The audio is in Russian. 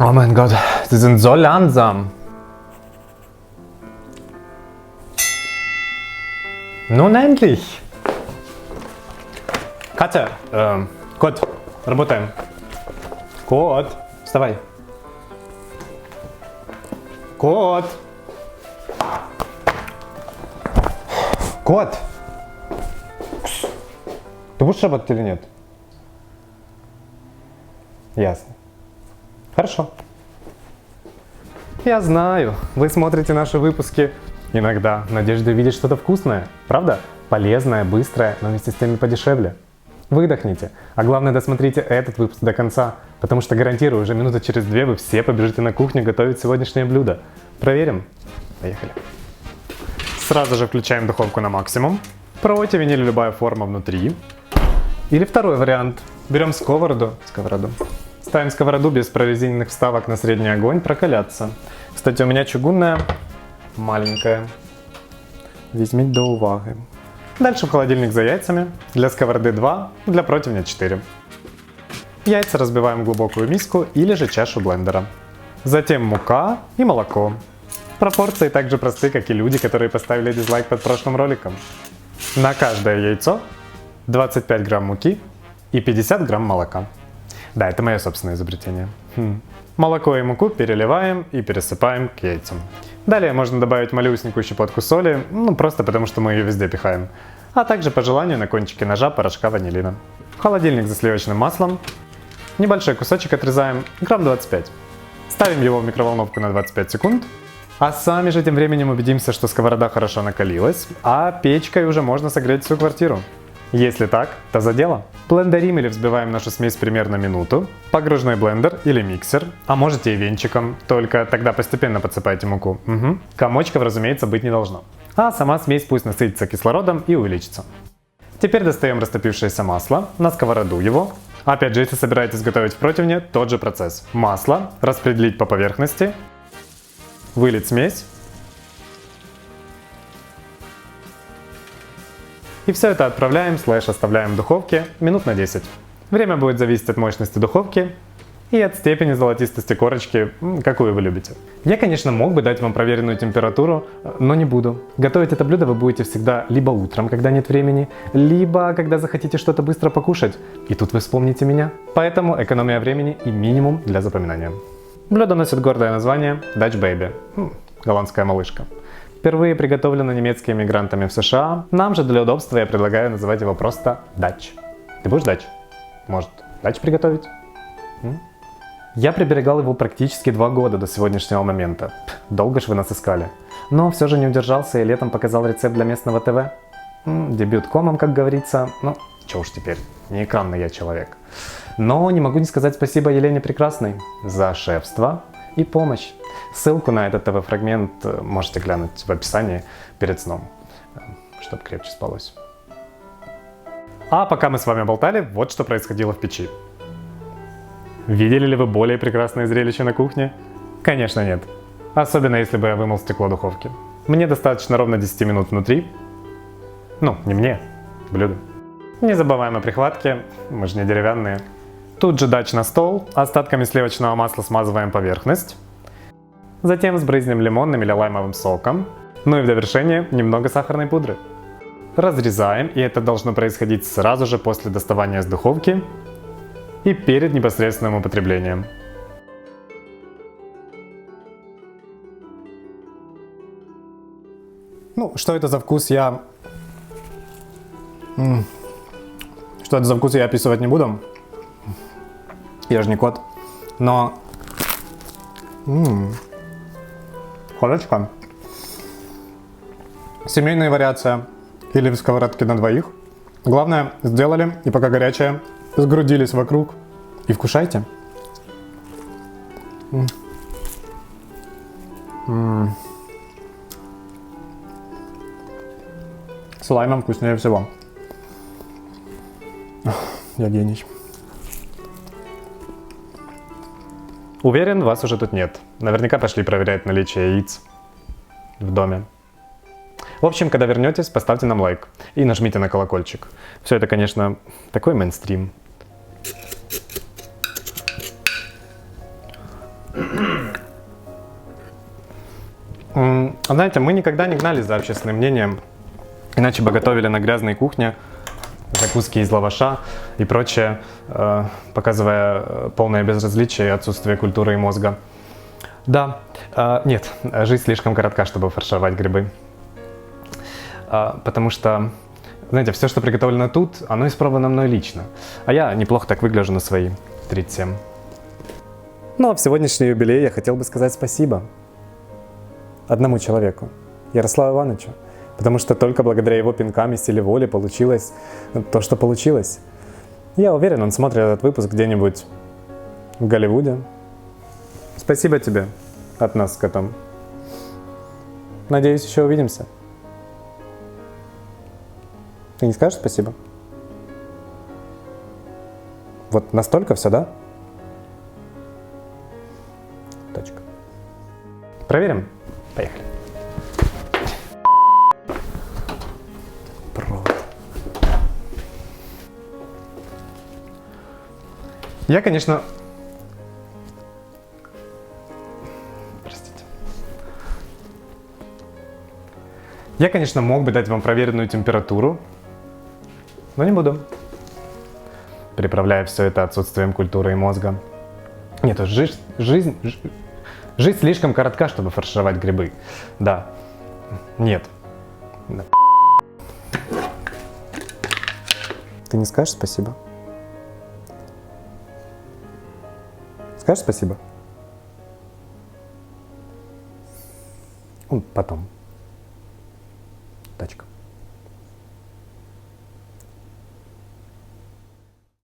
Oh mein Gott, sie sind so langsam. Nun endlich. Катя, кот, работаем. Кот, вставай. Кот. Кот. Ты будешь работать или нет? Ясно. Хорошо. Я знаю, вы смотрите наши выпуски иногда в надежде увидеть что-то вкусное, правда? Полезное, быстрое, но вместе с тем и подешевле. Выдохните, а главное досмотрите этот выпуск до конца, потому что гарантирую, уже минуты через 2 вы все побежите на кухню готовить сегодняшнее блюдо. Проверим? Поехали. Сразу же включаем духовку на максимум. Противень или любая форма внутри. Или второй вариант. Берем сковороду. Ставим сковороду без прорезиненных вставок на средний огонь прокаляться. Кстати, у меня чугунная, маленькая. Візьміть до уваги. Дальше в холодильник за яйцами. Для сковороды 2, для противня 4. Яйца разбиваем в глубокую миску или же чашу блендера. Затем мука и молоко. Пропорции так же просты, как и люди, которые поставили дизлайк под прошлым роликом. На каждое яйцо 25 грамм муки и 50 грамм молока. Да, это мое собственное изобретение. Молоко и муку переливаем и пересыпаем к яйцам. Далее можно добавить малюсенькую щепотку соли, просто потому что мы ее везде пихаем. А также по желанию на кончике ножа порошка ванилина. В холодильник за сливочным маслом. Небольшой кусочек отрезаем, грамм 25. Ставим его в микроволновку на 25 секунд. А сами же тем временем убедимся, что сковорода хорошо накалилась, а печкой уже можно согреть всю квартиру. Если так, то за дело. Блендерим или взбиваем нашу смесь примерно минуту. Погружной блендер или миксер, а можете и венчиком, только тогда постепенно подсыпайте муку. Комочков, разумеется, быть не должно. А сама смесь пусть насытится кислородом и увеличится. Теперь достаем растопившееся масло, на сковороду его. Опять же, если собираетесь готовить в противне, тот же процесс. Масло распределить по поверхности, вылить смесь. И все это отправляем, оставляем в духовке минут на 10. Время будет зависеть от мощности духовки и от степени золотистости корочки, какую вы любите. Я, конечно, мог бы дать вам проверенную температуру, но не буду. Готовить это блюдо вы будете всегда либо утром, когда нет времени, либо когда захотите что-то быстро покушать. И тут вы вспомните меня. Поэтому экономия времени и минимум для запоминания. Блюдо носит гордое название Dutch Baby, голландская малышка. Впервые приготовлено немецкими мигрантами в США. Нам же для удобства я предлагаю называть его просто Дач. Ты будешь Дач? Может, Дач приготовить? Я приберегал его практически 2 года до сегодняшнего момента. Долго ж вы нас искали. Но все же не удержался и летом показал рецепт для местного ТВ. Дебют комом, как говорится. Чё уж теперь, не экранный я человек. Но не могу не сказать спасибо Елене Прекрасной за шефство и помощь. Ссылку на этот ТВ-фрагмент можете глянуть в описании перед сном, чтобы крепче спалось. А пока мы с вами болтали, вот что происходило в печи. Видели ли вы более прекрасное зрелище на кухне? Конечно нет. Особенно если бы я вымыл стекло духовки. Мне достаточно ровно 10 минут внутри. Не мне, блюдо. Не забываем о прихватке, мы же не деревянные. Тут же дач на стол, остатками сливочного масла смазываем поверхность. Затем сбрызнем лимонным или лаймовым соком. И в довершение немного сахарной пудры. Разрезаем, и это должно происходить сразу же после доставания из духовки и перед непосредственным употреблением. Что это за вкус, я описывать не буду. Я же не кот. Но корочка. Семейная вариация или в сковородке на двоих. Главное, сделали, и пока горячая, сгрудились вокруг и вкушайте. С лаймом вкуснее всего. Я гений. Уверен, вас уже тут нет. Наверняка пошли проверять наличие яиц в доме. В общем, когда вернетесь, поставьте нам лайк и нажмите на колокольчик. Все это, конечно, такой мейнстрим. Знаете, мы никогда не гнались за общественным мнением, иначе бы готовили на грязной кухне закуски из лаваша и прочее, показывая полное безразличие и отсутствие культуры и мозга. Да, нет, жизнь слишком коротка, чтобы фаршировать грибы. Потому что, знаете, все, что приготовлено тут, оно испробовано мной лично. А я неплохо так выгляжу на свои 37. Ну а в сегодняшний юбилей я хотел бы сказать спасибо одному человеку, Ярославу Ивановичу. Потому что только благодаря его пинкам и силе воли получилось то, что получилось. Я уверен, он смотрит этот выпуск где-нибудь в Голливуде. Спасибо тебе от нас с котом. Надеюсь, еще увидимся. Ты не скажешь спасибо? Вот настолько все, да? Точка. Проверим? Поехали. Провод. Я, конечно... Простите. Я, конечно, мог бы дать вам проверенную температуру, но не буду. Приправляя все это отсутствием культуры и мозга. Нет, жизнь слишком коротка, чтобы фаршировать грибы. Да. Нет. Да. Ты не скажешь спасибо? Скажешь спасибо? Потом. Точка.